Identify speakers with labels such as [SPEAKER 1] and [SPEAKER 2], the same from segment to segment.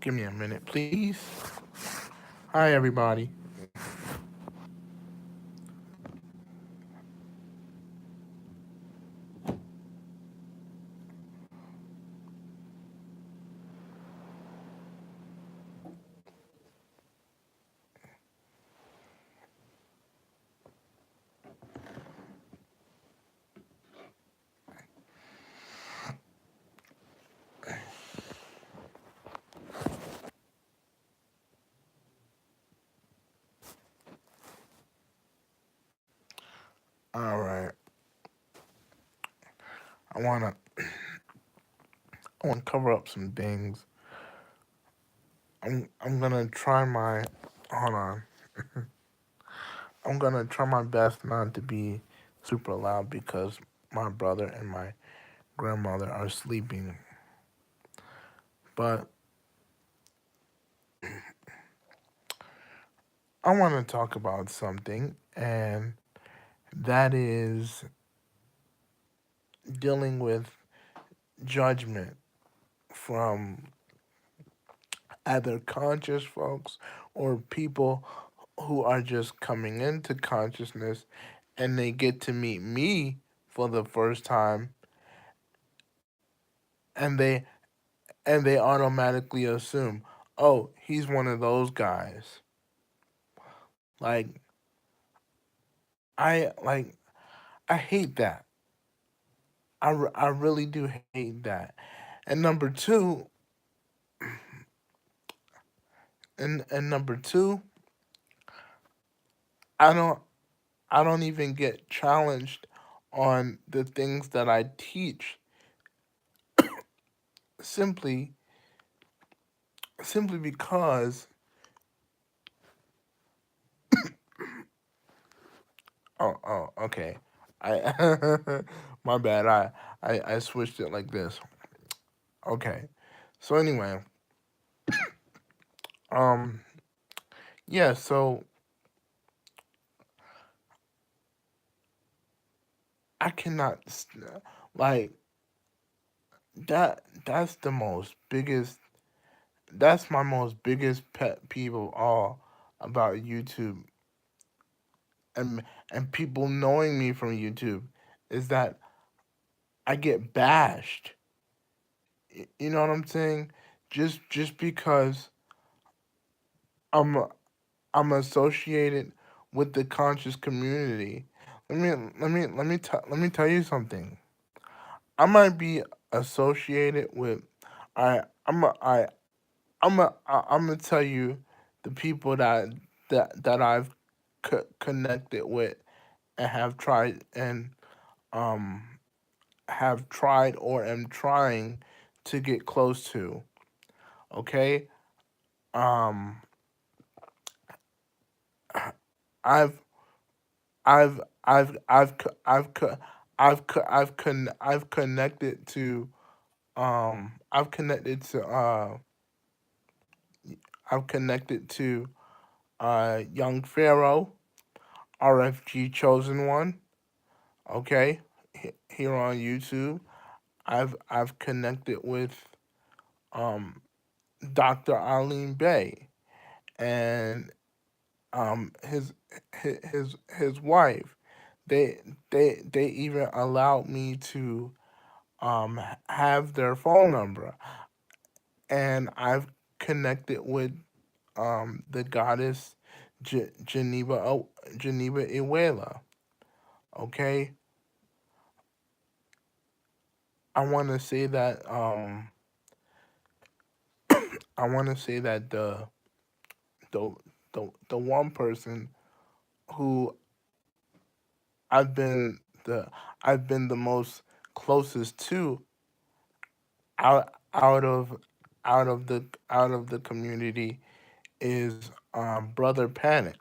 [SPEAKER 1] Give me a minute, please. Hi, everybody. All right. I wanna I wanna cover up some things. I'm gonna try my hold on. I'm gonna try my best not to be super loud because my brother and my grandmother are sleeping. But I want to talk about something, and that is dealing with judgment from either conscious folks or people who are just coming into consciousness and they get to meet me for the first time and they automatically assume, "Oh, he's one of those guys." Like like I hate that. I really do hate that. And number 2, and number 2, I don't I don't even get challenged on the things that I teach simply simply because okay. I my bad. I switched it like this. Okay. So anyway, um yeah, so I cannot like that's the most biggest that's my most biggest pet peeve of all about YouTube and people knowing me from YouTube is that I get bashed. You know what I'm saying? Just because I'm I'm associated with the conscious community. Let me tell you something. I might be associated with I I'm a, I'm gonna tell you the people that I've connected with and um have tried or am trying to get close to. Okay, um, I've I've I've I've co- I've co- I've connected to I've connected to Young Pharaoh, RFG Chosen One. Okay, here on YouTube. I've connected with um Dr. Arlene Bay and his his wife. They they even allowed me to have their phone number, and I've connected with the goddess Geneva Iwela. Okay, I want to say that I want to say that the the one person who I've been the I've been the most closest to out out of the community is Brother Panic.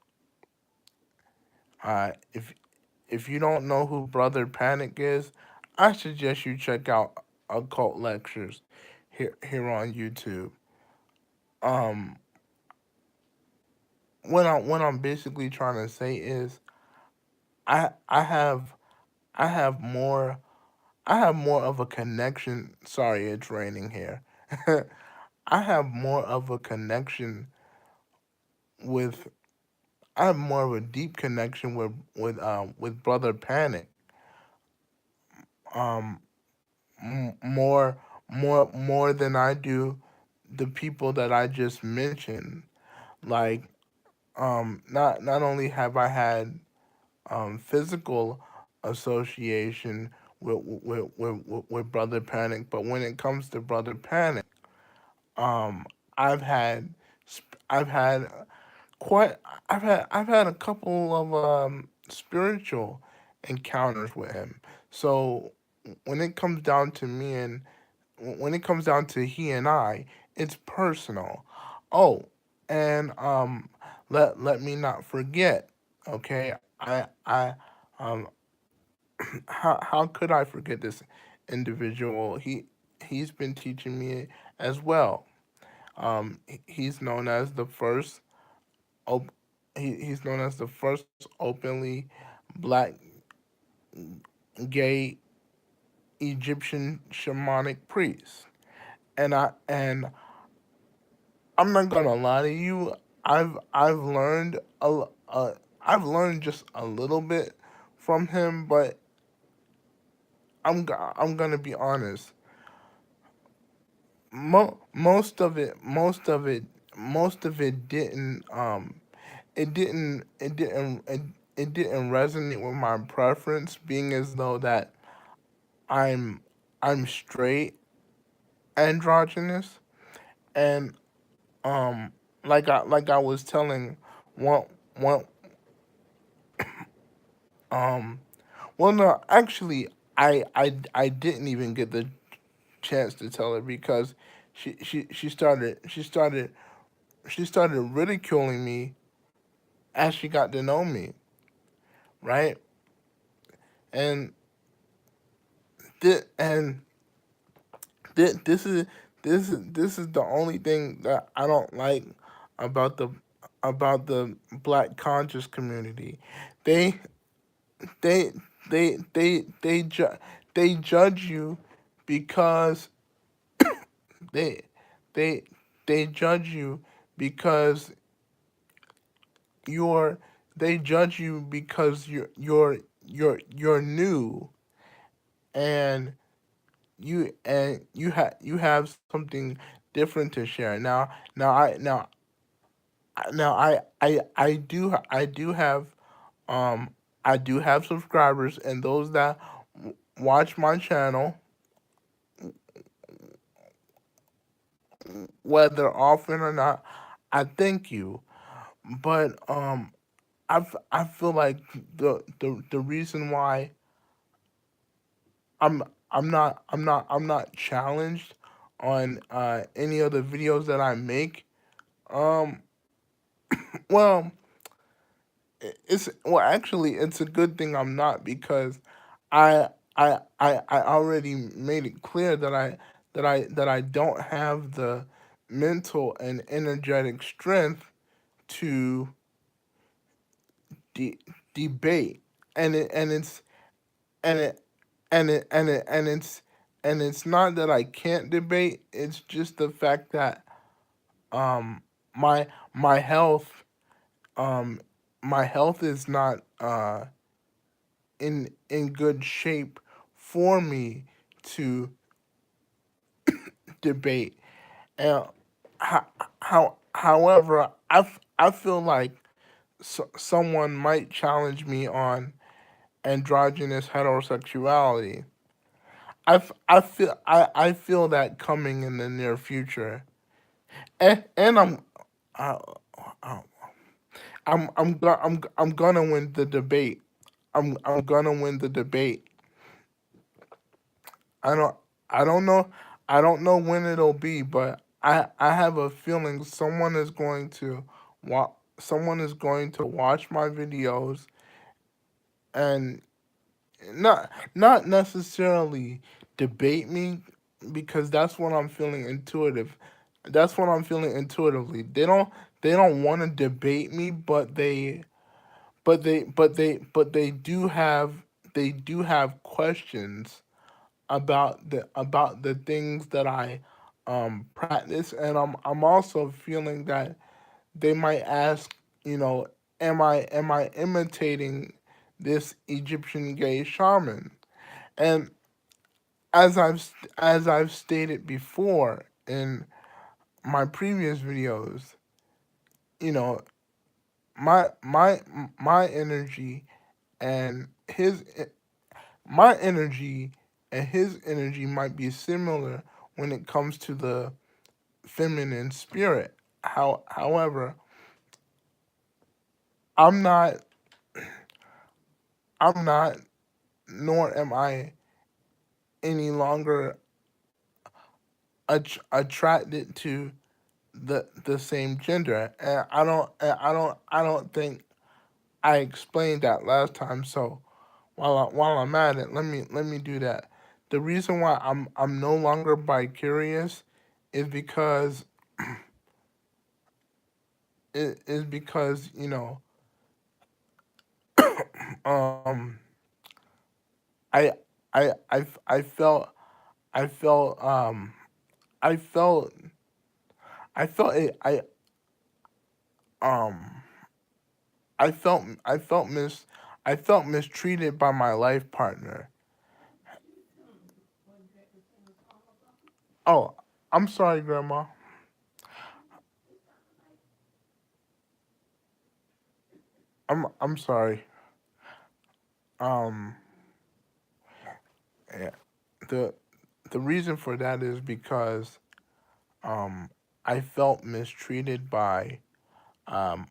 [SPEAKER 1] If you don't know who Brother Panic is, I suggest you check out Occult Lectures here on YouTube. Um, what I'm basically trying to say is I I have I have more I have more of a connection. Sorry, it's raining here. I have more of a connection with I have more of a deep connection with Brother Panic. Um, more than I do the people that I just mentioned. Like, not only have I had physical association with Brother Panic, but when it comes to Brother Panic, um, I've had I've had quite I've had a couple of spiritual encounters with him. So when it comes down to me and when it comes down to he and I, it's personal. Oh, and let me not forget. Okay, I um how could I forget this individual? He's been teaching me as well. He's known as the first op- he's known as the first openly black gay Egyptian shamanic priest. And I'm not gonna lie to you. I've learned I've learned just a little bit from him, but I'm gonna be honest. Most of it didn't it didn't resonate with my preference, being as though that I'm I'm straight androgynous, and like I was telling one one um well, no, actually I didn't even get the chance to tell her because she started ridiculing me as she got to know me, right? And and this is this is the only thing that I don't like about the black conscious community. They they they they they ju- they judge you because they they they judge you because you're they judge you because you're new, and you have something different to share. I do have um I do have subscribers, and those that watch my channel, whether often or not, I thank you. But I feel like the reason why I'm I'm not challenged on any of the videos that I make. Um, well, it's well actually it's a good thing I'm not, because I already made it clear that I don't have the mental and energetic strength to de- debate, and and it and it's not that I can't debate. It's just the fact that um my my health um my health is not in good shape for me to debate. And however, I feel like someone might challenge me on androgynous heterosexuality. I feel that coming in the near future, and uh, uh, I'm gonna win the debate. I'm gonna win the debate. I don't I don't know I don't know when it'll be, but I have a feeling someone is going to watch my videos, and not necessarily debate me, because that's what I'm feeling intuitively. They don't want to debate me, but they do have questions about the things that I practice, and I'm also feeling that they might ask, you know, am I imitating this Egyptian gay shaman? And as I've stated before in my previous videos, you know, my my my energy and his my energy and his energy might be similar when it comes to the feminine spirit. However, I'm not I'm not nor am I any longer attracted to the same gender. And I don't think I explained that last time. So while I'm at it, let me do that. The reason why I'm no longer bi-curious is because you know, um I I felt I felt I felt I felt it um I felt mistreated by my life partner. Oh, I'm sorry, Grandma. I'm sorry. Um, yeah, the the reason for that is because um I felt mistreated by um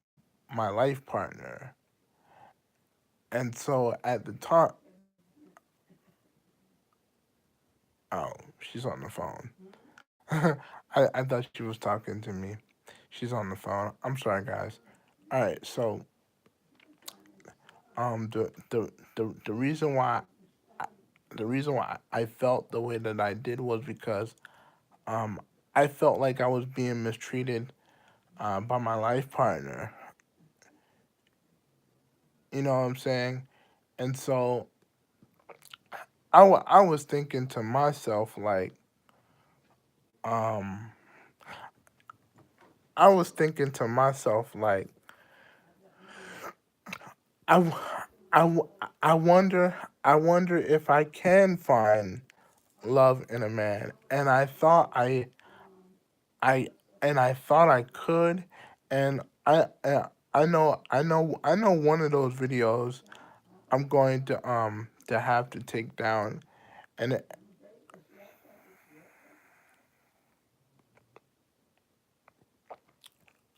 [SPEAKER 1] my life partner, and so at the time, oh, she's on the phone. I thought she was talking to me. She's on the phone. I'm sorry, guys. All right, so the reason why I felt the way that I did was because um I felt like I was being mistreated by my life partner. You know what I'm saying? And so I was thinking to myself like um I was thinking to myself like I w- I w- I wonder if I can find love in a man, and I I thought I could, and I know one of those videos I'm going to have to take down, and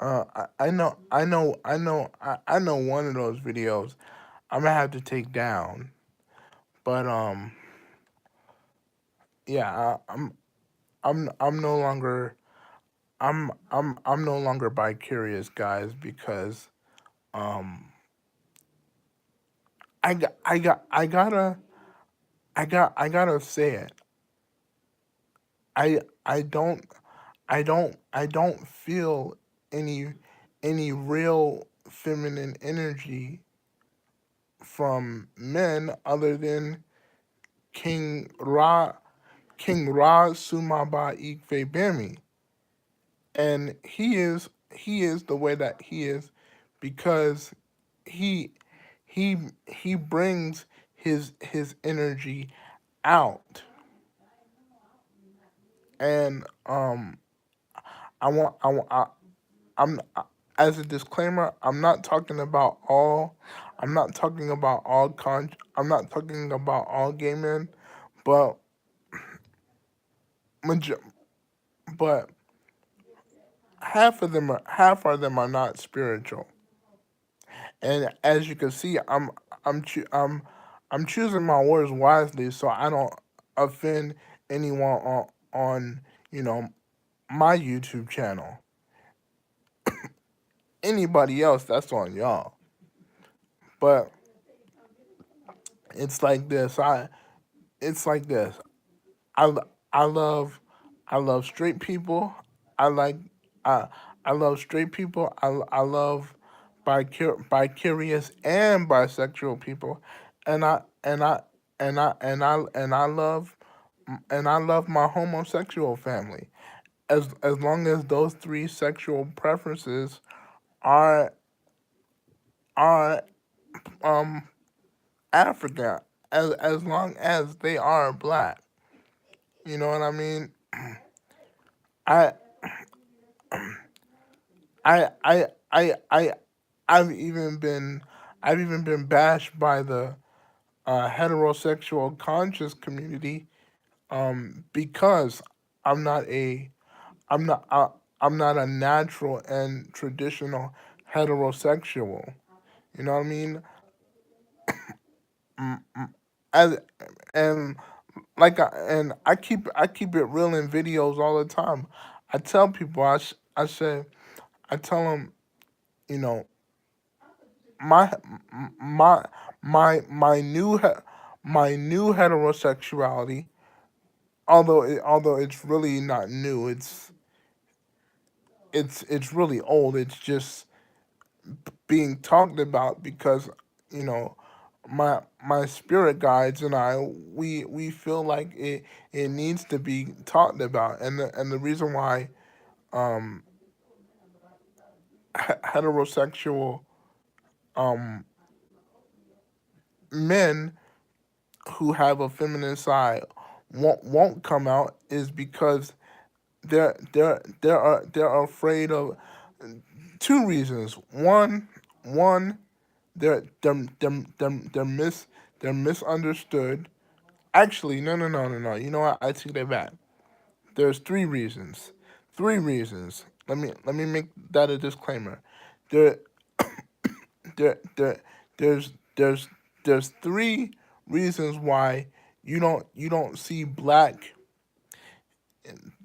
[SPEAKER 1] I know one of those videos I'm gonna have to take down, but yeah, I'm no longer I'm no longer bi curious, guys, because um I gotta I gotta say it. I don't I don't feel any real feminine energy from men other than King Ra Sumaba Ikve Bemi. And he is the way that he is because he he brings his energy out. And I'm as a disclaimer, I'm not talking about I'm not talking about all gay men, but major, but half of them are not spiritual. And as you can see, I'm choo- I'm choosing my words wisely so I don't offend anyone on you know my YouTube channel. Anybody else, that's on y'all. But it's like this. It's like this. I I love straight people. I like I I love straight people. I love bicurious and bisexual people, and I love my homosexual family, as long as those three sexual preferences are are um African, as long as they are black. You know what I mean? I I I I I I've even been I've even been bashed by the heterosexual conscious community because I'm not a I'm not I'm not a natural and traditional heterosexual. You know what I mean? As and and I keep it real in videos all the time. I tell people I say I tell them, you know, my my my my new heterosexuality, although it's really not new, it's really old. It's just being talked about because, you know, my spirit guides and I, we feel like it needs to be talked about, and the reason why heterosexual men who have a feminine side won't come out is because they're afraid of two reasons. One, they're misunderstood. Actually, no. You know what? I take that back. There's three reasons. Three reasons. Let me make that a disclaimer. There there there there's there's there's three reasons why you don't see black.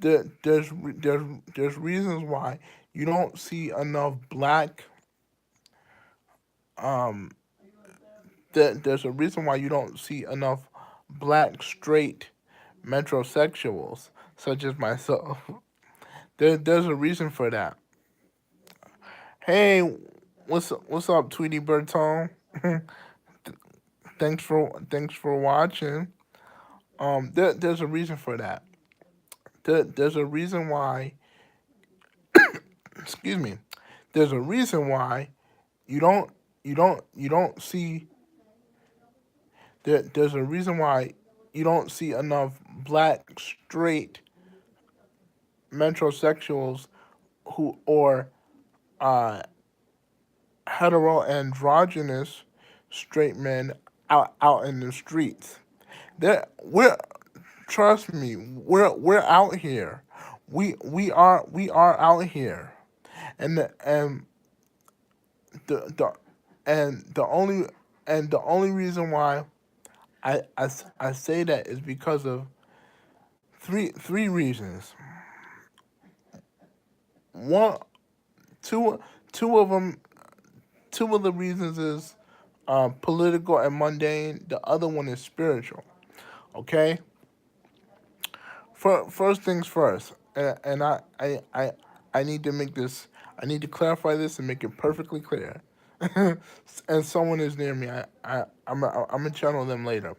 [SPEAKER 1] There's reasons why you don't see enough black. There's a reason why you don't see enough black straight metrosexuals such as myself. There's a reason for that. Hey, what's up, Tweety Bertone? Thanks for watching. There's a reason for that. There's a reason why. Excuse me. There's a reason why you don't you don't see there's a reason why you don't see enough black straight metrosexuals who or uh heteroandrogynous straight men out in the streets. We're trust me, we're out here. We are out here, and the and the only and the only reason why I say that is because of three reasons. One, two two of them. Two of the reasons is political and mundane. The other one is spiritual. Okay. First things first, and I need to make this. I need to clarify this and make it perfectly clear. And someone is near me. I'm gonna channel them later.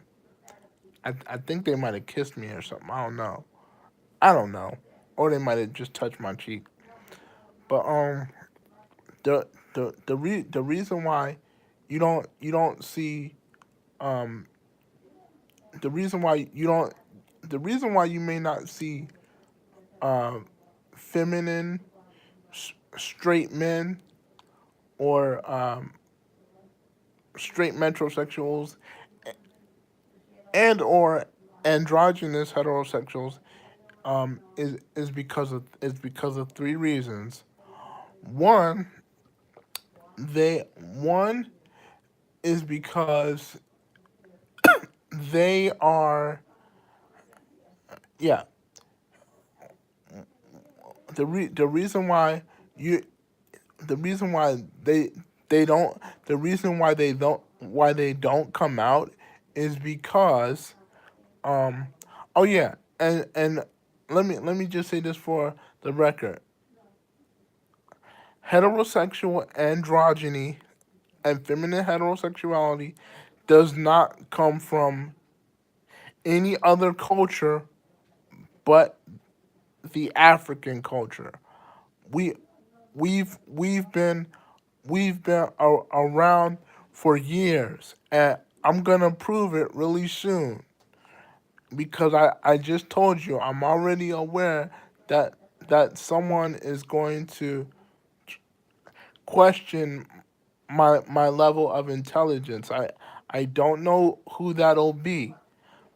[SPEAKER 1] I think they might have kissed me or something. I don't know. I don't know. Or they might have just touched my cheek. But the reason why you don't see um the reason why you don't the reason why you may not see feminine straight men or straight metrosexuals and or androgynous heterosexuals is because of three reasons. One, one is because they are yeah the reason why you the reason why they don't the reason why they don't come out is because oh yeah, and let me just say this for the record. Heterosexual androgyny and feminine heterosexuality does not come from any other culture but the African culture. We we've been around for years, and I'm gonna prove it really soon because I just told you I'm already aware that someone is going to question my level of intelligence. I don't know who that'll be,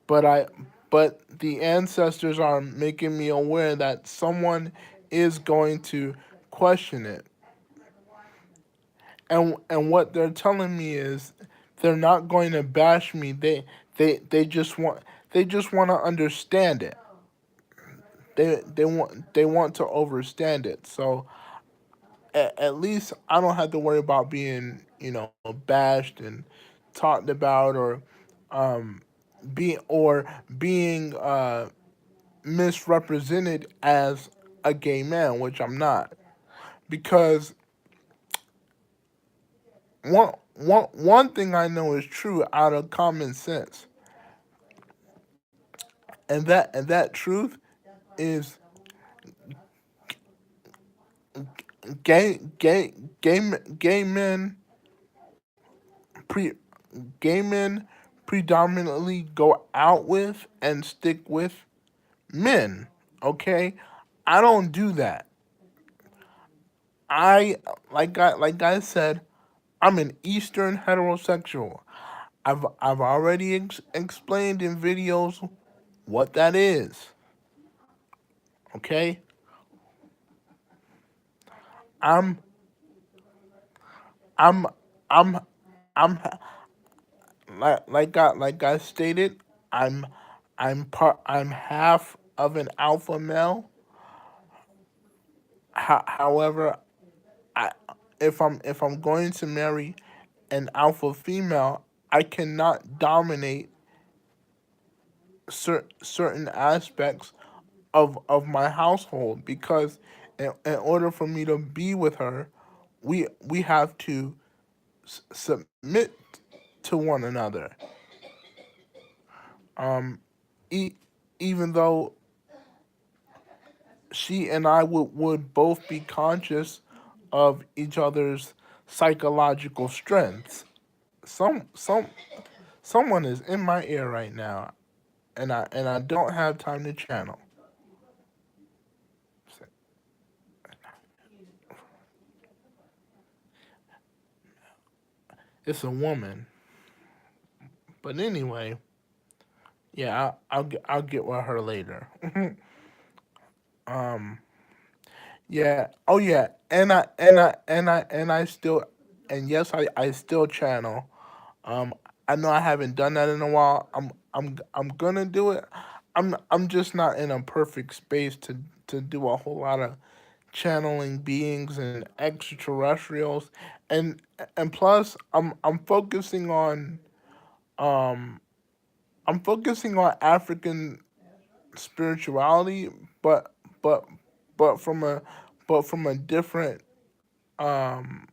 [SPEAKER 1] but the ancestors are making me aware that someone is going to question it. And what they're telling me is they're not going to bash me. They just want to understand it. They want to overstand it. So at least I don't have to worry about being, bashed and talked about, or um being misrepresented as a gay man, which I'm not. Because one thing I know is true out of common sense, and that truth is gay gay men pre gay men predominantly go out with and stick with men. Okay, I don't do that. I like I said, I'm an Eastern heterosexual. I've already explained in videos what that is. Okay, I'm I'm I'm I'm like I stated, I'm I'm half of an alpha male. However, I if I'm going to marry an alpha female, I cannot dominate certain aspects of my household, because in order for me to be with her, we have to submit to one another. Um, e- Even though she and I would both be conscious of each other's psychological strengths. Someone is in my ear right now, and I don't have time to channel. It's a woman, but anyway, yeah, I'll get with her later. um, yeah, oh yeah, and I still, and yes, I still channel. Um, I know I haven't done that in a while. I'm gonna do it. I'm just not in a perfect space to do a whole lot of channeling beings and extraterrestrials, and and plus I'm focusing on um I'm focusing on African spirituality, but but but from a but from a different um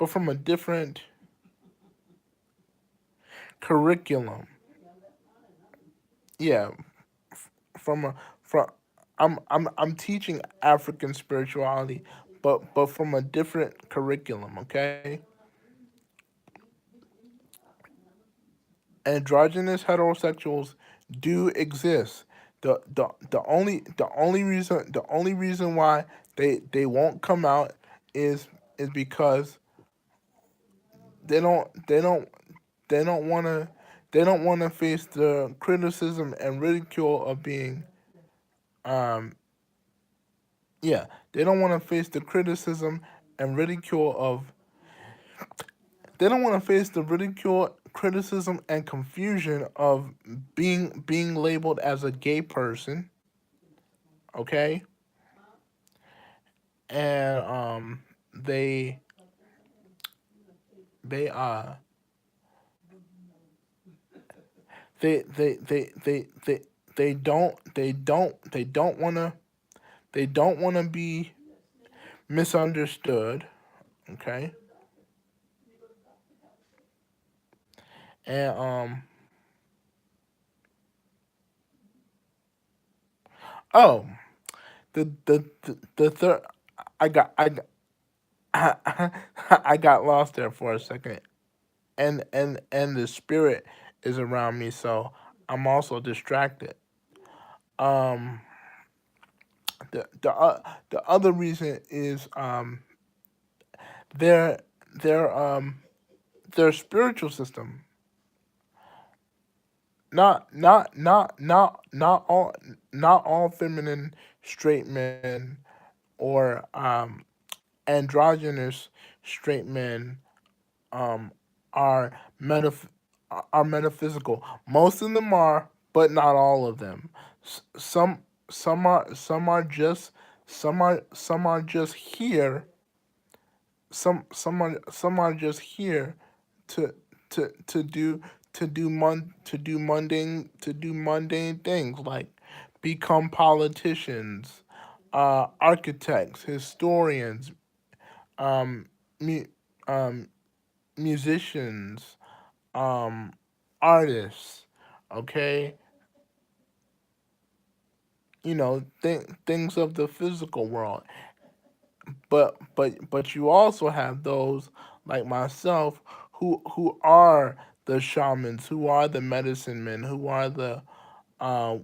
[SPEAKER 1] from a different curriculum. Yeah, from a from I'm teaching African spirituality, but from a different curriculum. Okay, androgynous heterosexuals do exist. The only reason why they won't come out is because they don't they don't they don't want to they don't want to face the criticism and ridicule of being um yeah, they don't want to face the criticism and ridicule of they don't want to face the ridicule, criticism, and confusion of being labeled as a gay person. Okay, and they they uh they they don't want to be misunderstood. Okay, and oh, the third. I got I got lost there for a second, and the spirit is around me, so I'm also distracted. Um, the other reason is their their um their spiritual system. Not all feminine straight men or androgynous straight men um are metaph- are metaphysical. Most of them are, but not all of them. Some are just some are just here. Some are just here to to do to do mundane things like become politicians, architects, historians, um, mu- um, musicians, um, artists. Okay, things of the physical world. But you also have those like myself who are the shamans, who are the medicine men, who are the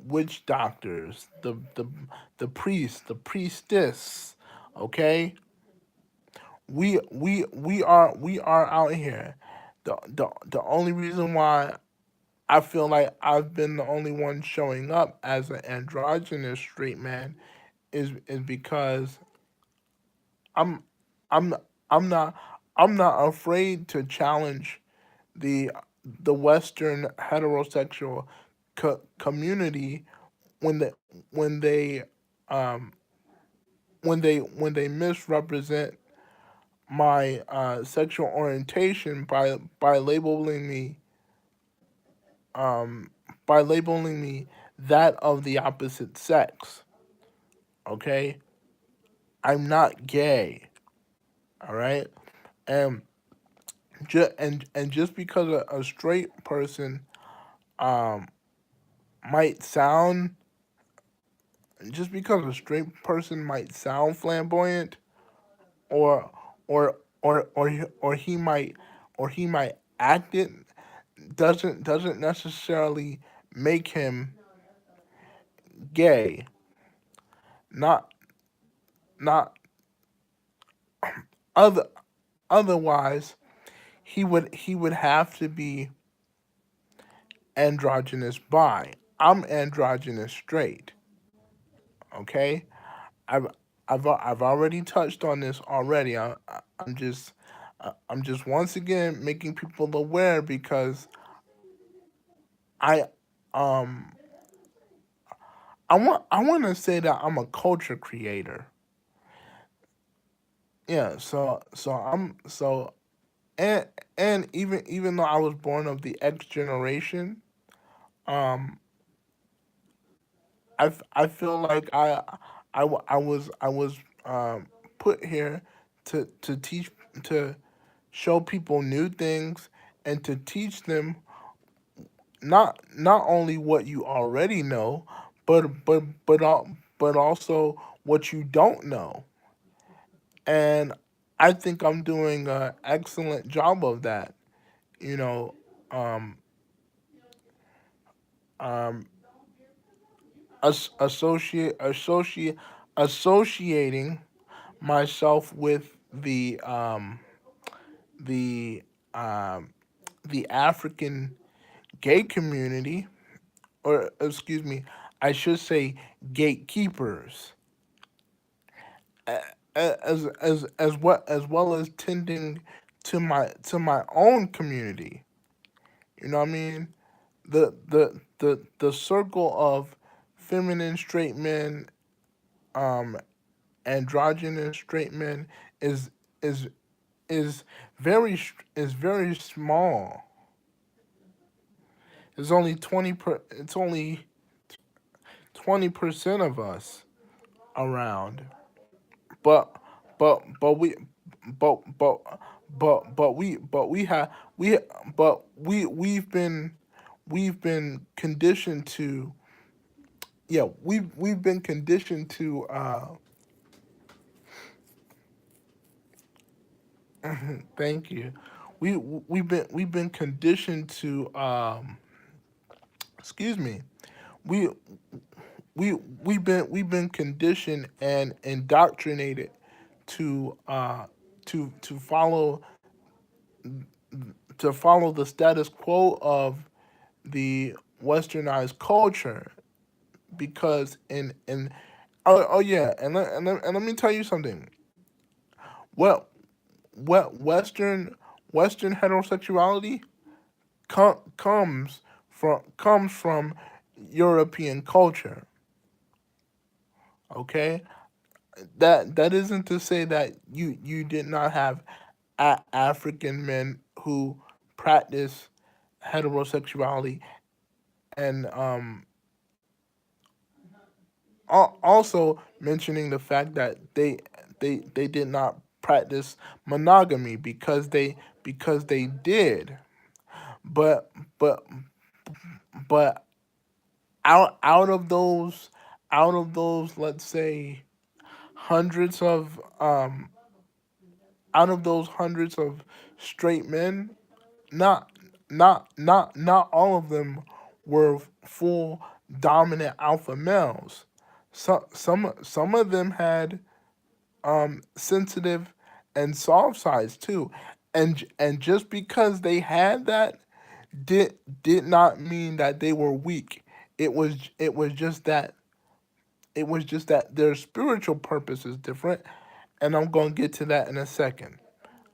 [SPEAKER 1] witch doctors, the priest, the priestess. Okay, we are out here. The only reason why I feel like I've been the only one showing up as an androgynous straight man is because I'm I'm I'm not I'm not afraid to challenge the Western heterosexual community when they when they um when they misrepresent my sexual orientation by um labeling me that of the opposite sex. Okay, I'm not gay. All right, and and just because a straight person um might sound just because a straight person might sound flamboyant, or he might act it, doesn't necessarily make him gay. Not not other Otherwise he would have to be androgynous bi. I'm androgynous straight. Okay, I've I've already touched on this already. I'm just once again making people aware because I um I want to say that I'm a culture creator. Yeah, and even though I was born of the X generation, um I feel like I was put here to teach, to show people new things, and to teach them not only what you already know, but also what you don't know. And I think I'm doing an excellent job of that. You know, um, um, associating myself with the um, the African gay community, or excuse me, I should say gatekeepers, as well as tending to my own community. You know what I mean? The circle of feminine straight men, um, androgynous straight men is is very small. It's only 20% of us around. But but we but but but we have we but we've been conditioned to yeah, we've been conditioned to thank you. We've been conditioned to excuse me. We we've been conditioned and indoctrinated to to follow the status quo of the westernized culture because in oh yeah, and let me tell you something. What Western heterosexuality comes from European culture. Okay, that isn't to say that you did not have African men who practice heterosexuality and also mentioning the fact that they did not practice monogamy because they did, but but but out of those, let's say, hundreds of out of those hundreds of straight men, not not all of them were full dominant alpha males. Some of them had sensitive and soft sides too, and just because they had that did did not mean that they were weak. It was just that their spiritual purpose is different, and I'm gonna get to that in a second.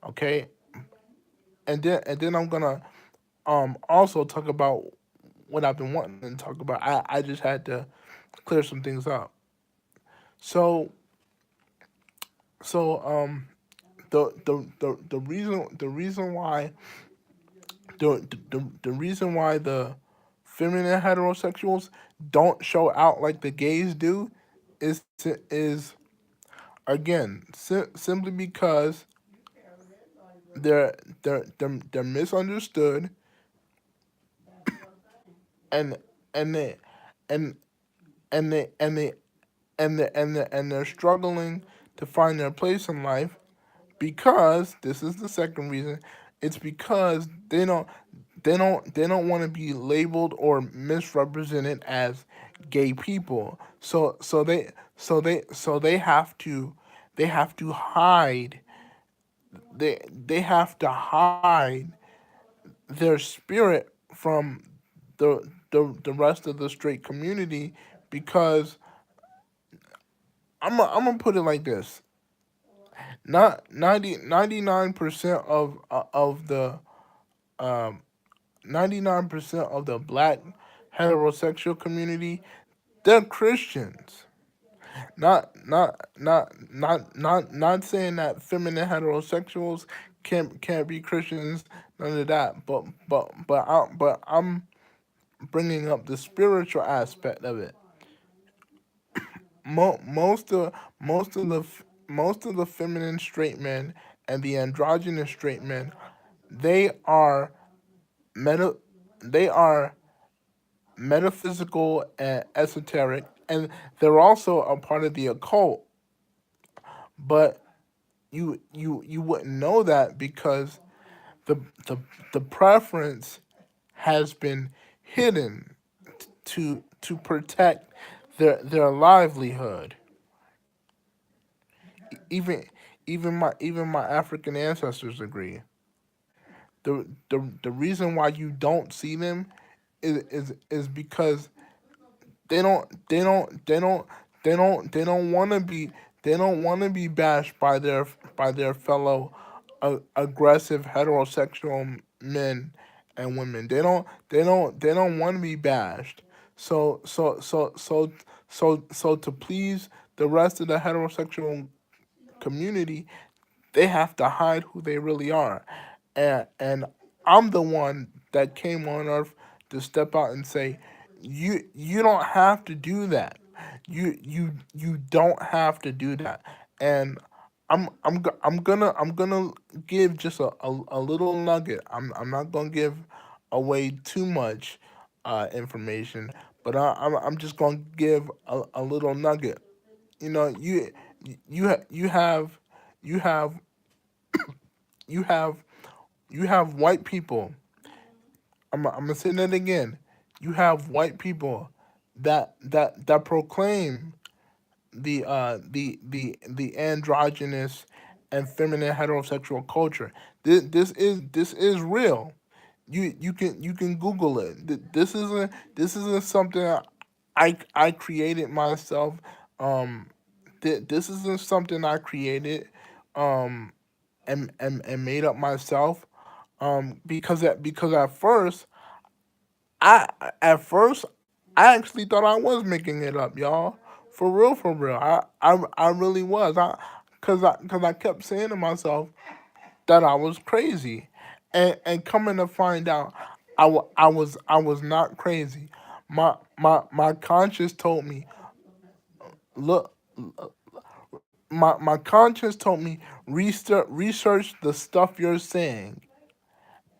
[SPEAKER 1] Okay, and then I'm gonna also talk about what I've been wanting to talk about. I just had to clear some things up. So so the reason why the feminine heterosexuals don't show out like the gays do is again simply because they're misunderstood, and and they and and they and they and they're struggling to find their place in life because this is the second reason. It's because they don't want to be labeled or misrepresented as gay people. So they have to hide. They have to hide their spirit from the rest of the straight community because I'm gonna put it like this. Not 99% of the um 99% of the black heterosexual community, they're Christians. Not saying that feminine heterosexuals can't be Christians, none of that. But I'm bringing up the spiritual aspect of it. Most of the feminine straight men and the androgynous straight men, they are meta they are metaphysical and esoteric, and they're also a part of the occult. But you wouldn't know that because the the the preference has been hidden to protect their livelihood. Even even my African ancestors agree. The reason why you don't see them is because they don't they don't they don't they don't want to be bashed by their fellow aggressive heterosexual men and women. They don't want to be bashed. So to please the rest of the heterosexual community, they have to hide who they really are. And I'm the one that came on earth to step out and say, you don't have to do that. You don't have to do that. And I'm gonna give just a little nugget. I'm not gonna give away too much information, but I'm just gonna give a little nugget. You know, you have you have you have you have white people. I'm gonna say that again. You have white people that proclaim the androgynous and feminine heterosexual culture. This is real. You can Google it. This isn't something I created myself. Um, this isn't something I created um and made up myself. Because at first I at first I actually thought I was making it up, y'all. For real. I really was. Cause I kept saying to myself that I was crazy, and coming to find out, I was not crazy. My conscience told me, look. My conscience told me, research the stuff you're saying,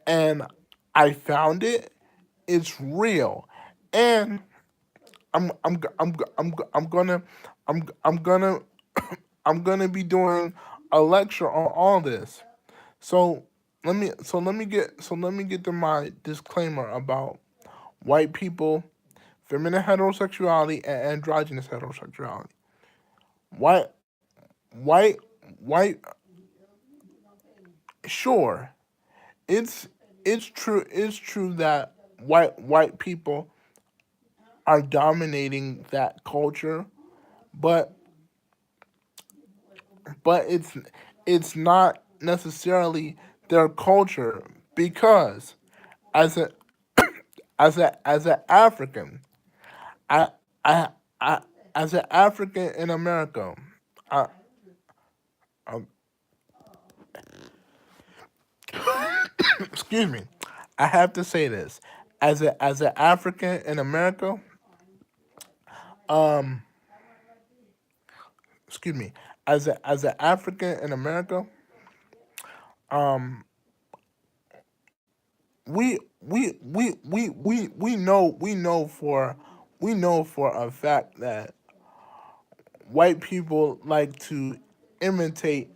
[SPEAKER 1] and I found it. It's real, and I'm gonna I'm gonna I'm gonna be doing a lecture on all this. So let me get to my disclaimer about white people, feminine heterosexuality, and androgynous heterosexuality. White white white sure, it's it's true that white people are dominating that culture, but it's not necessarily their culture, because as a as an African, I I I as an African in America, I, I excuse me, I have to say this, as an African in America, excuse me, as an African in America, we know a fact that white people like to imitate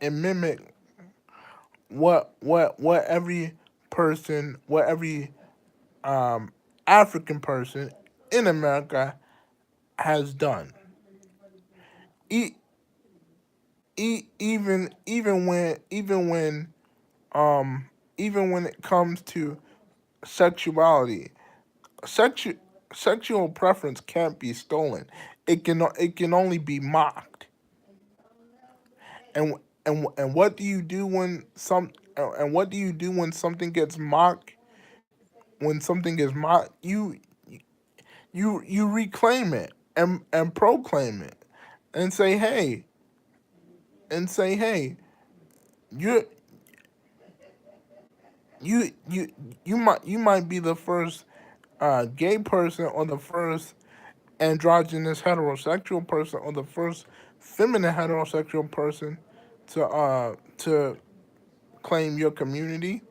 [SPEAKER 1] and mimic what every person, what every African person in America has done. E- even when even when it comes to sexuality, sexu- sexual preference can't be stolen. It can only be mocked. And what do you do when something gets mocked? When something is mocked, you reclaim it and proclaim it, and say, hey, and say, hey, you you you you might be the first gay person, or the first androgynous heterosexual person, or the first feminine heterosexual person to claim your community.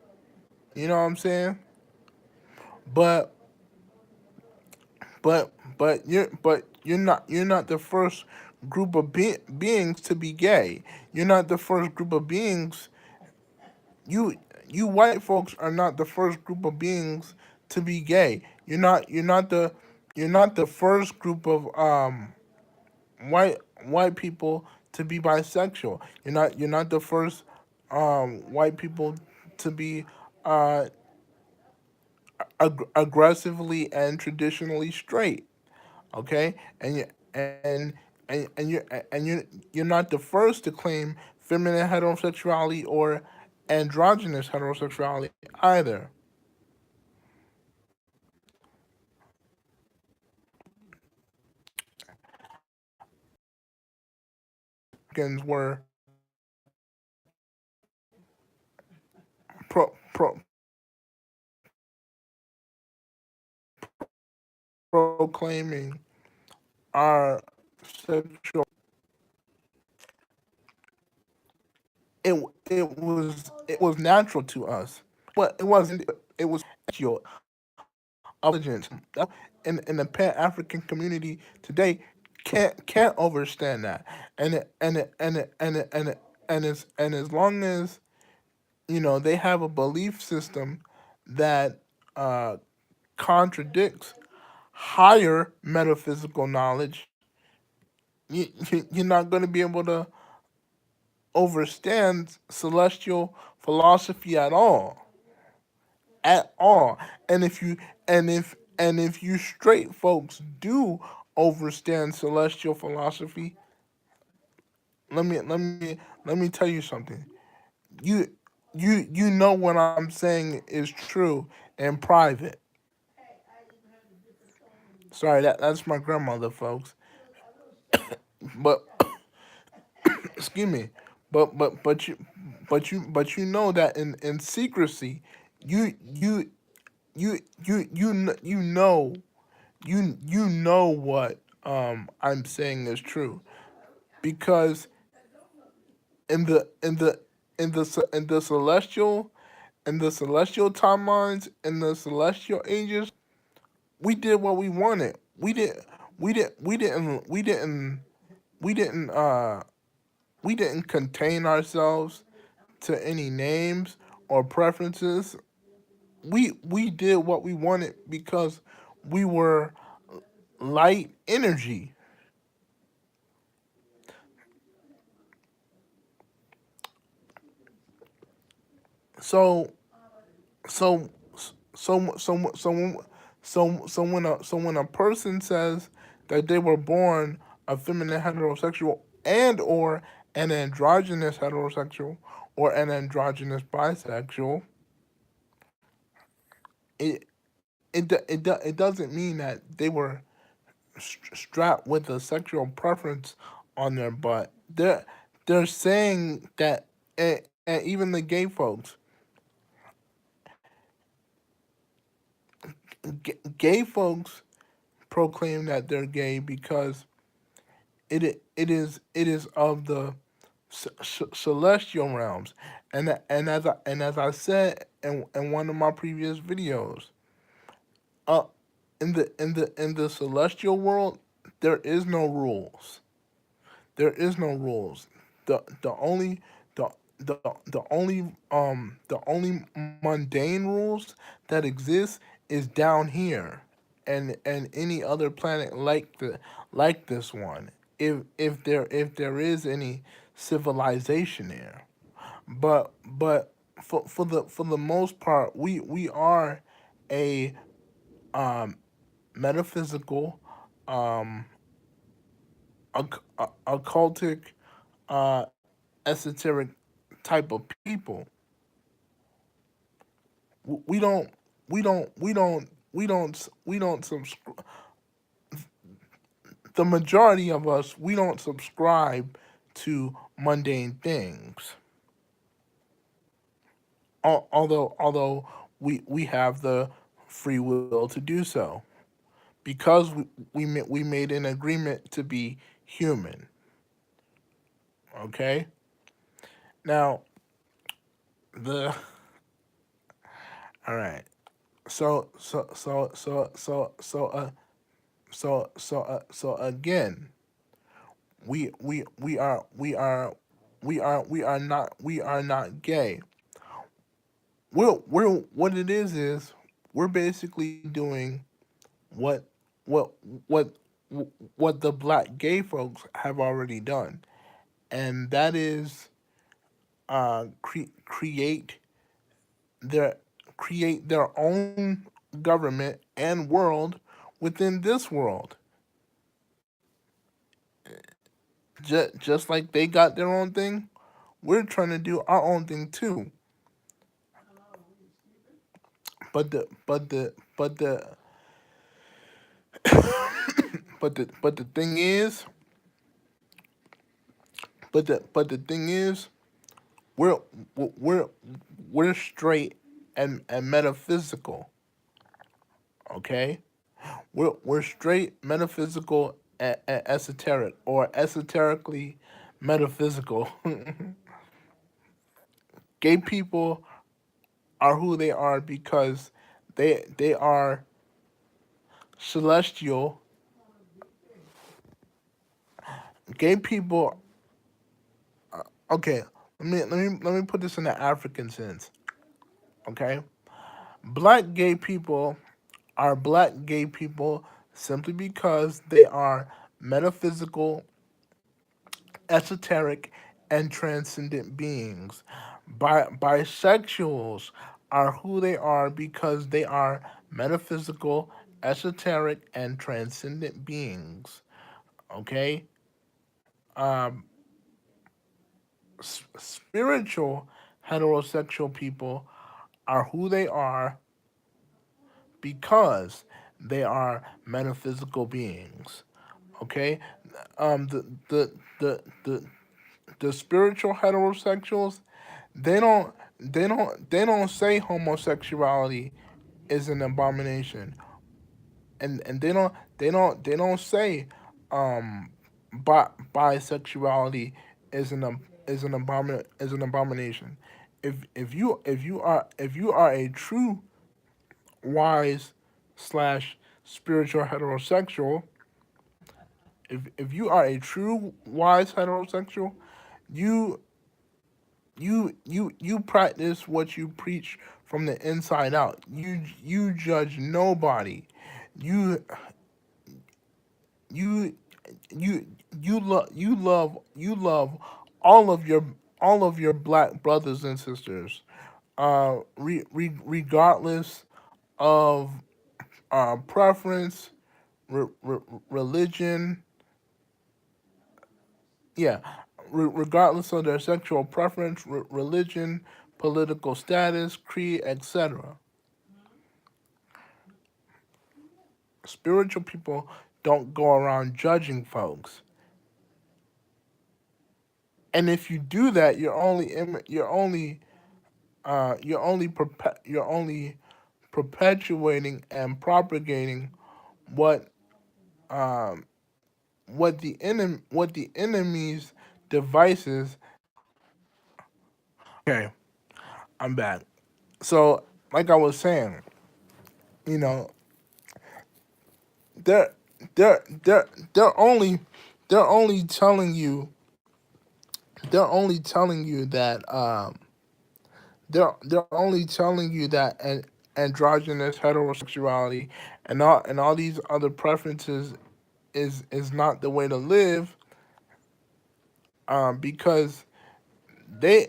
[SPEAKER 1] You know what I'm saying? But but you're not the first group of beings to be gay. You're not the first group of beings. You you white folks are not the first group of beings to be gay. You're not the first group of white white people to be bisexual. You're not the first white people to be uh aggressively and traditionally straight. Okay, and you're not the first to claim feminine heterosexuality or androgynous heterosexuality either. Africans were proclaiming our sexual. It was natural to us, but it wasn't. It was intelligence. In the Pan African community today can't understand that. And as long as they have a belief system that uh, contradicts higher metaphysical knowledge, you're not going to be able to understand celestial philosophy at all. And if you straight folks do understand celestial philosophy, let me tell you something. You you know what I'm saying is true in private. Sorry, that's my grandmother, folks. But excuse me. But you know that in secrecy, you you you know you know what I'm saying is true, because in the in the in the celestial timelines, in the celestial ages, we did what we wanted. We didn't we didn't contain ourselves to any names or preferences. We did what we wanted because we were light energy. So so so so so when when a person says that they were born a feminine heterosexual and or an androgynous heterosexual or an androgynous bisexual, it it doesn't mean that they were strapped with a sexual preference on their butt. They're saying that, and even the gay folks, gay folks proclaim that they're gay because it is of the celestial realms, and as I said in one of my previous videos, uh, in the celestial world, there is no rules. There is no rules. The only the the only mundane rules that exist is down here, and any other planet like this one. If there is any civilization there, but for the most part, we are a metaphysical, um, occultic, uh, esoteric type of people. We don't we don't we don't we don't the majority of us, we don't subscribe to mundane things. Although we have the free will to do so, because we made an agreement to be human. Okay. Now the all right. So so so so so so uh so again, we are we are not gay. We're what it is we're basically doing what what what what the black gay folks have already done, and that is create their own government and world within this world. Just like they got their own thing, we're trying to do our own thing too. But the but the thing is, but the thing is, we're we're we're straight and metaphysical. Okay, we're straight metaphysical and esoteric, or esoterically metaphysical. Gay people are who they are because they are celestial, gay people. Okay, let me put this in the African sense. Okay, black gay people are black gay people simply because they are metaphysical, esoteric, and transcendent beings. Bisexuals are who they are because they are metaphysical, esoteric, and transcendent beings. Okay? Um, Spiritual heterosexual people are who they are because they are metaphysical beings. Okay? Um, the, the, the, the, the spiritual heterosexuals, they don't say homosexuality is an abomination, and they don't say um bisexuality is an abomination. If you are a true wise slash spiritual heterosexual, if you are a true wise heterosexual, you you practice what you preach from the inside out. You judge nobody. You you you you love all of your black brothers and sisters, regardless of preference, re- re- religion, yeah, regardless of their sexual preference, religion, political status, creed, etc. Spiritual people don't go around judging folks, and if you do that, you're only perpetuating and propagating what what the enemy's devices. Okay, I'm back. So, like I was saying, you know, they're they're only they're only telling you that they're only telling you that androgynous heterosexuality and all these other preferences is not the way to live, because they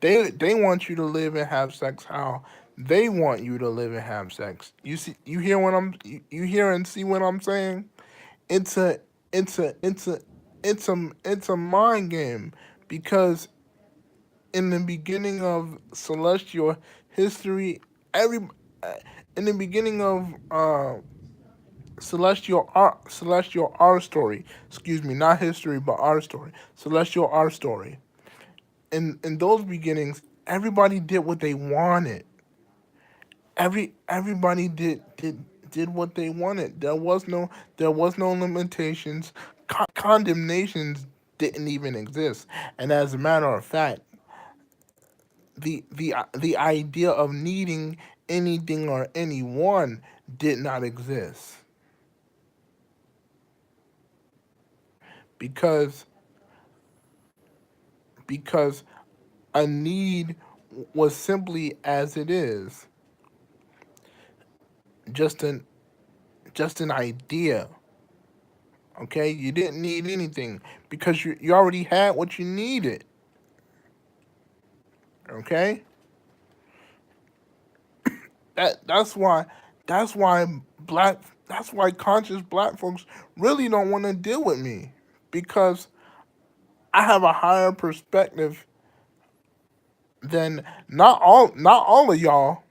[SPEAKER 1] they want you to live and have sex how they want you to live and have sex. You hear what you hear and see what I'm saying? It's a it's a it's a it's a mind game, because in the beginning of celestial history, every in the beginning of celestial our story, excuse me, not history but our story, celestial our story. In those beginnings, everybody did what they wanted. Everybody did what they wanted. There was no limitations. Condemnations didn't even exist. And as a matter of fact, the idea of needing anything or anyone did not exist, because because a need was simply as it is, just an just an idea. Okay, you didn't need anything because you already had what you needed. Okay, that's why that's why that's why conscious black folks really don't want to deal with me, because I have a higher perspective than not all of y'all.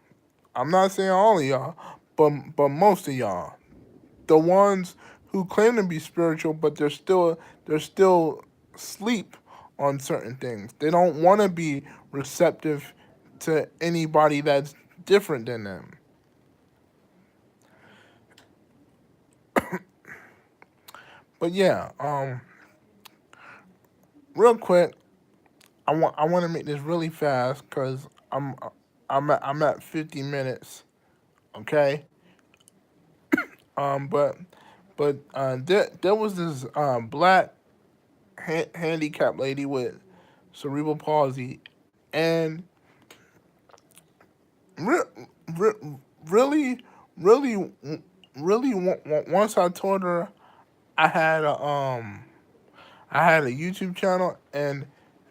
[SPEAKER 1] I'm not saying all of y'all, but most of y'all. The ones who claim to be spiritual, but they're still sleep on certain things. They don't want to be receptive to anybody that's different than them. But yeah, real quick, I want to make this really fast because I'm at 50 minutes. Okay, But there was this black handicapped lady with cerebral palsy, and re- re- really, really, really, once I told her I had a YouTube channel, and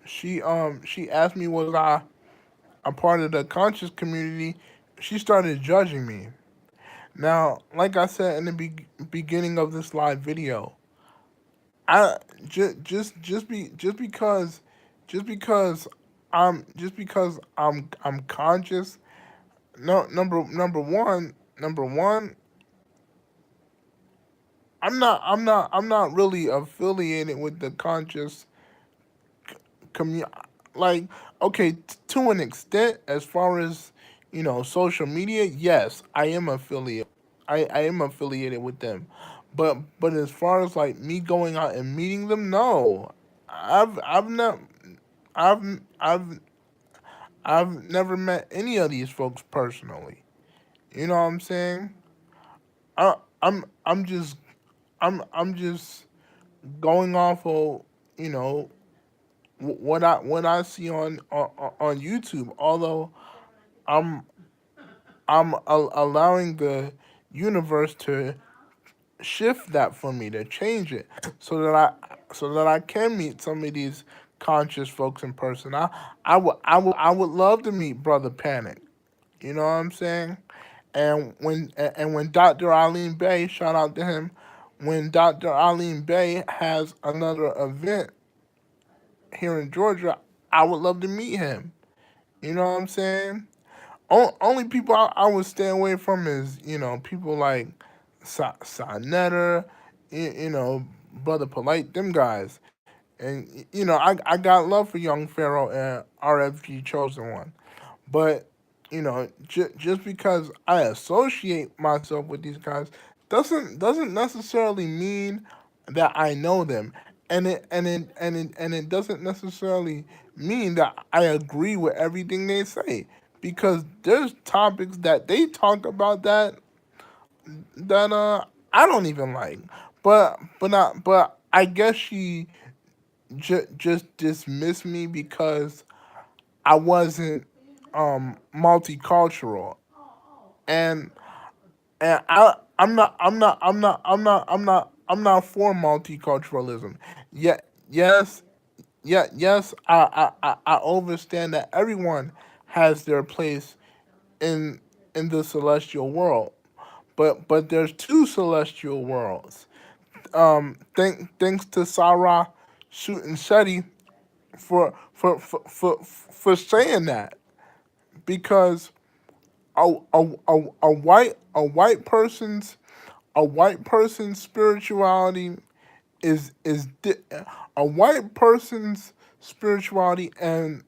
[SPEAKER 1] she asked me was I a part of the conscious community. She started judging me. Now, like I said in the beginning of this live video, I just because I'm conscious. No, number one, I'm not really affiliated with the conscious community. Like, okay, to an extent, as far as social media, yes, I am affiliated with them, but as far as like me going out and meeting them, no, I've not I've I've I've never met any of these folks personally. You know what I'm saying? I I'm just I'm just going off of you know what I see on YouTube. Although I'm allowing the universe to shift that for me, to change it, so that I can meet some of these conscious folks in person. I would love to meet Brother Panic. You know what I'm saying? And when Dr. Eileen Bay, shout out to him, when Dr. Eileen Bay has another event here in Georgia, I would love to meet him. You know what I'm saying? Only people I would stay away from is people like Sonetta, Brother Polite, them guys. And I got love for Young Pharaoh and RFG Chosen One, but just because I associate myself with these guys doesn't necessarily mean that I know them, and it doesn't necessarily mean that I agree with everything they say, because there's topics that they talk about that I don't even like, but I guess she just dismissed me because I wasn't multicultural, and I'm not for multiculturalism. Yet yes, yes, I understand that everyone has their place in the celestial world, but there's two celestial worlds. Thanks to Sarah Shooting Shetty for saying that, because a white person's spirituality a white person's spirituality and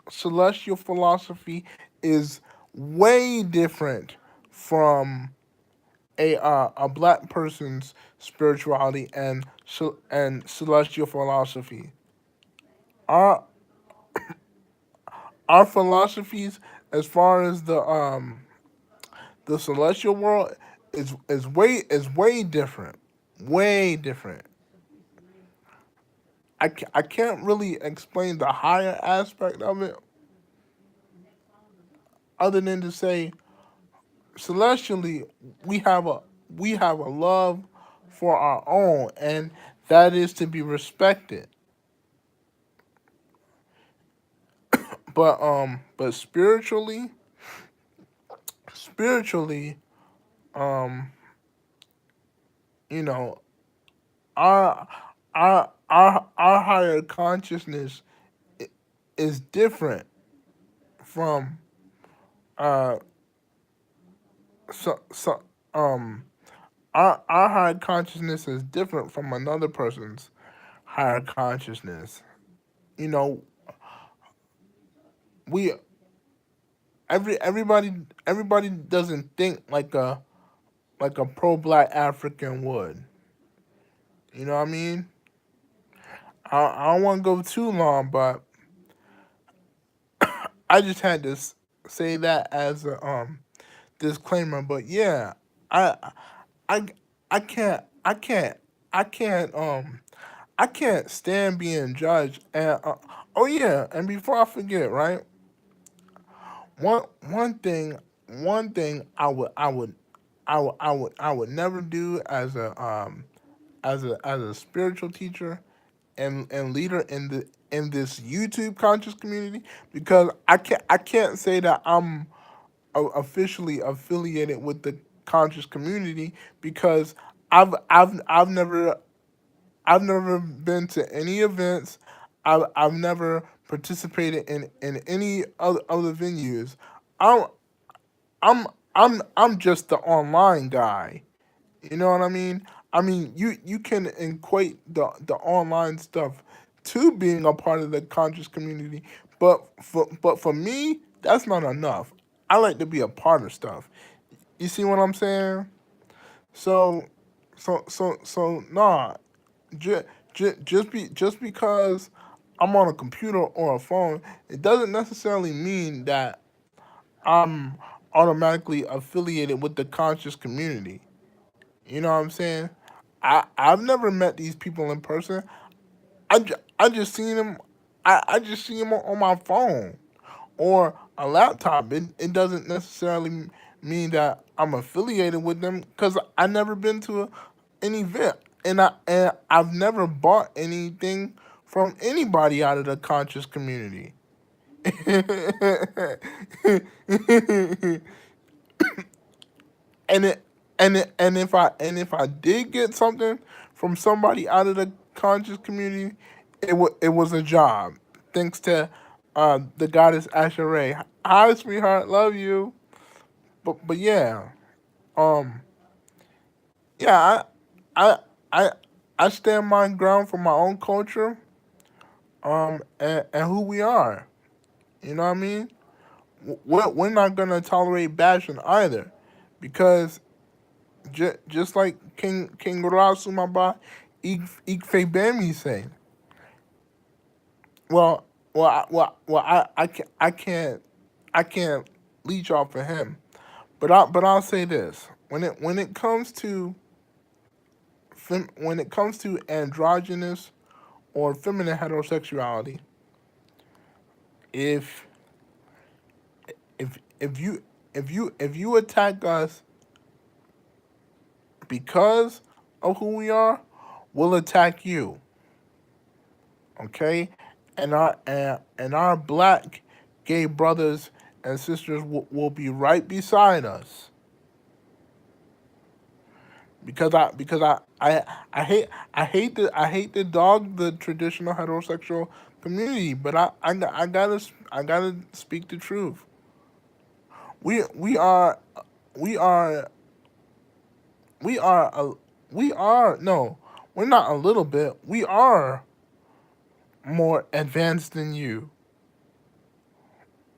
[SPEAKER 1] celestial philosophy is way different from a black person's spirituality and celestial philosophy. Our our philosophies, as far as the celestial world, is way different, way different. I can't really explain the higher aspect of it other than to say celestially we have a we have a love for our own, and that is to be respected. But spiritually, um you know our our higher consciousness is different from uh so our higher consciousness is different from another person's higher consciousness. You know, we everybody doesn't think like a pro black African would. You know what I mean? I don't want to go too long, but I just had to say that as a disclaimer. But yeah, I I I can't I can't I can't I can't stand being judged. And oh yeah, and before I forget, right? One one thing one thing I would never do as a as a spiritual teacher and leader in this YouTube conscious community, because I can't say that I'm officially affiliated with the conscious community, because I've never been to any events. I've never participated in any other venues. I'm I'm I'm just the online guy. You know what I mean? I mean, you can equate the online stuff to being a part of the conscious community, but for me, that's not enough. I like to be a part of stuff. You see what I'm saying? So, nah. Just, just because I'm on a computer or a phone, it doesn't necessarily mean that I'm automatically affiliated with the conscious community. You know what I'm saying? I've never met these people in person. I just seen them. I just see them on my phone or a laptop. It doesn't necessarily mean that I'm affiliated with them, because I never been to an event, and I've never bought anything from anybody out of the conscious community. and it and if I did get something from somebody out of the conscious community, it was a job. Thanks to the goddess Asheray. Hi, sweetheart, love you. But yeah, um, yeah, I I I stand my ground for my own culture, and who we are. You know what I mean? We're not gonna tolerate bashing either, because just like King Rasu Maba Ik Bami say. Well, I can't leech off of him, but I'll say this: when it comes to when it comes to androgynous or feminine heterosexuality, if if you if you attack us because of who we are, we'll attack you. Okay, and our black gay brothers and sisters will be right beside us, because I hate to dog the traditional heterosexual community, but I gotta speak the truth. We are we are we are a we are no, we're not a little bit, we are more advanced than you.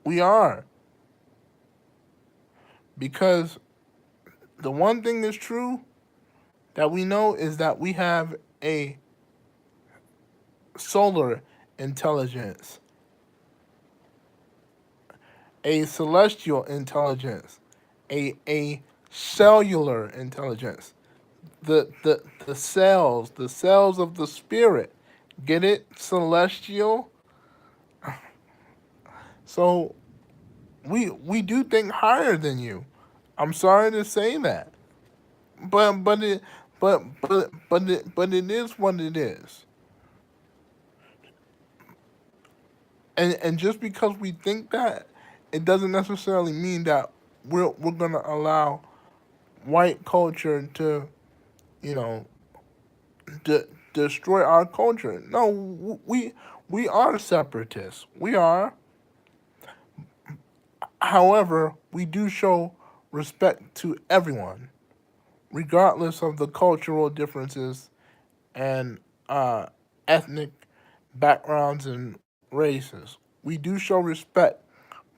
[SPEAKER 1] We are, because the one thing is true that we know is that we have a solar intelligence, a celestial intelligence, a cellular intelligence. The cells of the spirit. Get it? Celestial. So we do think higher than you. I'm sorry to say that. But it but it is what it is. And just because we think that, it doesn't necessarily mean that we're gonna allow white culture to, you know, destroy our culture. No, we are separatists. We are. However, we do show respect to everyone, regardless of the cultural differences and ethnic backgrounds and races. We do show respect,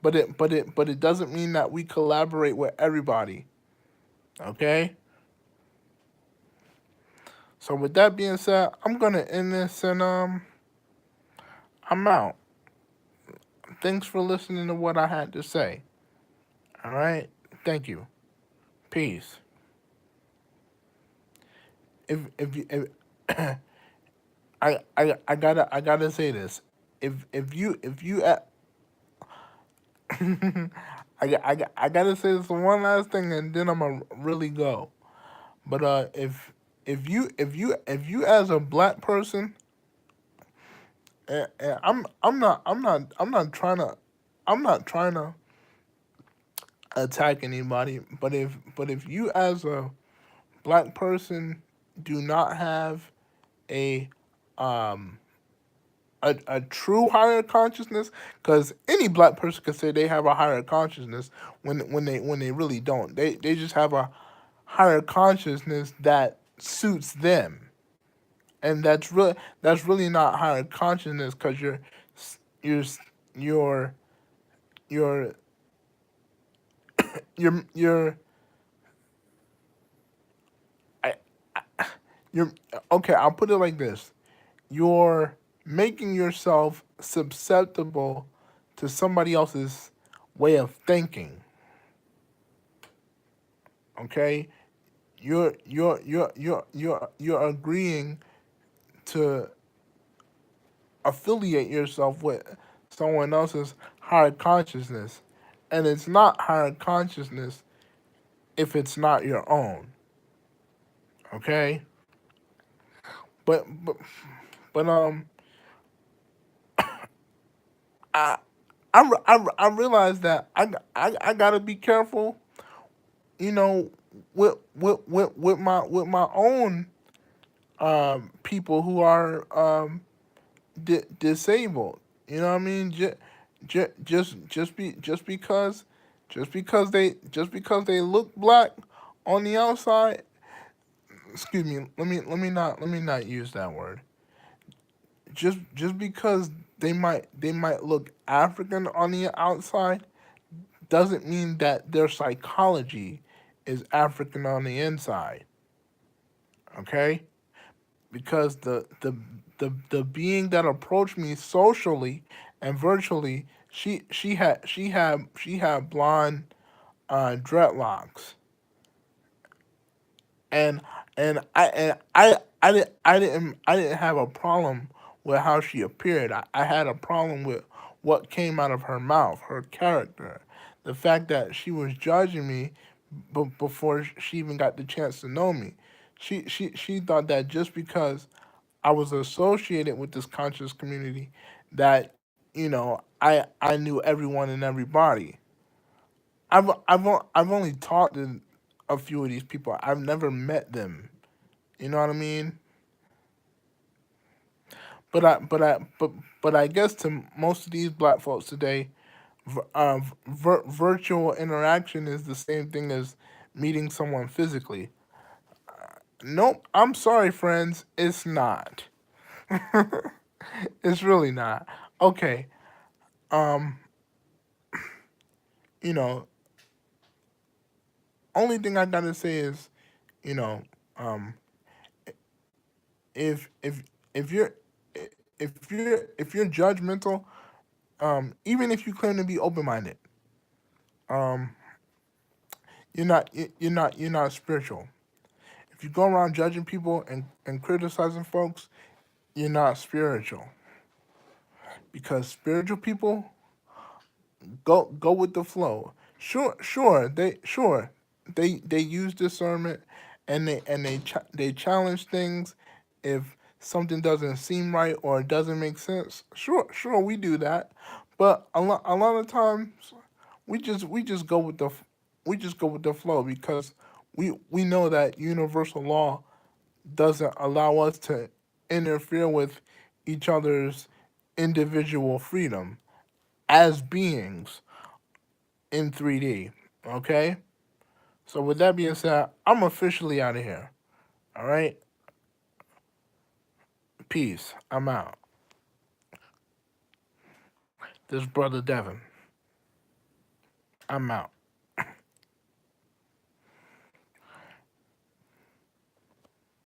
[SPEAKER 1] but it doesn't mean that we collaborate with everybody. Okay. So with that being said, I'm gonna end this, and I'm out. Thanks for listening to what I had to say. All right. Thank you. Peace. if I gotta say this. If you I gotta say this one last thing, and then I'm gonna really go. But if you as a black person, and I'm not trying to attack anybody, but if you as a black person do not have a um a true higher consciousness, because any black person could say they have a higher consciousness when they really don't. They just have a higher consciousness that suits them, and that's really not higher consciousness, because you're you're you're you're I, you're okay. I'll put it like this: you're making yourself susceptible to somebody else's way of thinking. Okay, you're agreeing to affiliate yourself with someone else's higher consciousness, and it's not higher consciousness if it's not your own. Okay, but but but I I realize that I gotta be careful, you know, with my own people who are disabled. You know what I mean? Just because they look black on the outside. Excuse me. Let me not use that word. Just because they might look African on the outside doesn't mean that their psychology is African on the inside. Okay? Because the being that approached me socially and virtually, she had blonde dreadlocks, and I didn't have a problem with how she appeared. I had a problem with what came out of her mouth, her character, the fact that she was judging me before she even got the chance to know me. She thought that just because I was associated with this conscious community, that I knew everyone and everybody. I've only talked to a few of these people. I've never met them. You know what I mean? But I guess to most of these black folks today, virtual interaction is the same thing as meeting someone physically. Nope. I'm sorry, friends. It's not. It's really not. Okay. Um. You know. Only thing I gotta say is, you know, um, if if if you're if you're judgmental, even if you claim to be open minded, um, you're not spiritual. If you go around judging people and criticizing folks, you're not spiritual, because spiritual people go with the flow. Sure, they use discernment, and they challenge things if something doesn't seem right or it doesn't make sense. Sure, we do that, but a lot of times we just go with the flow, because we know that universal law doesn't allow us to interfere with each other's individual freedom as beings in 3D. Okay? So, with that being said, I'm officially out of here. All right? Peace. I'm out. This brother Devin. I'm out.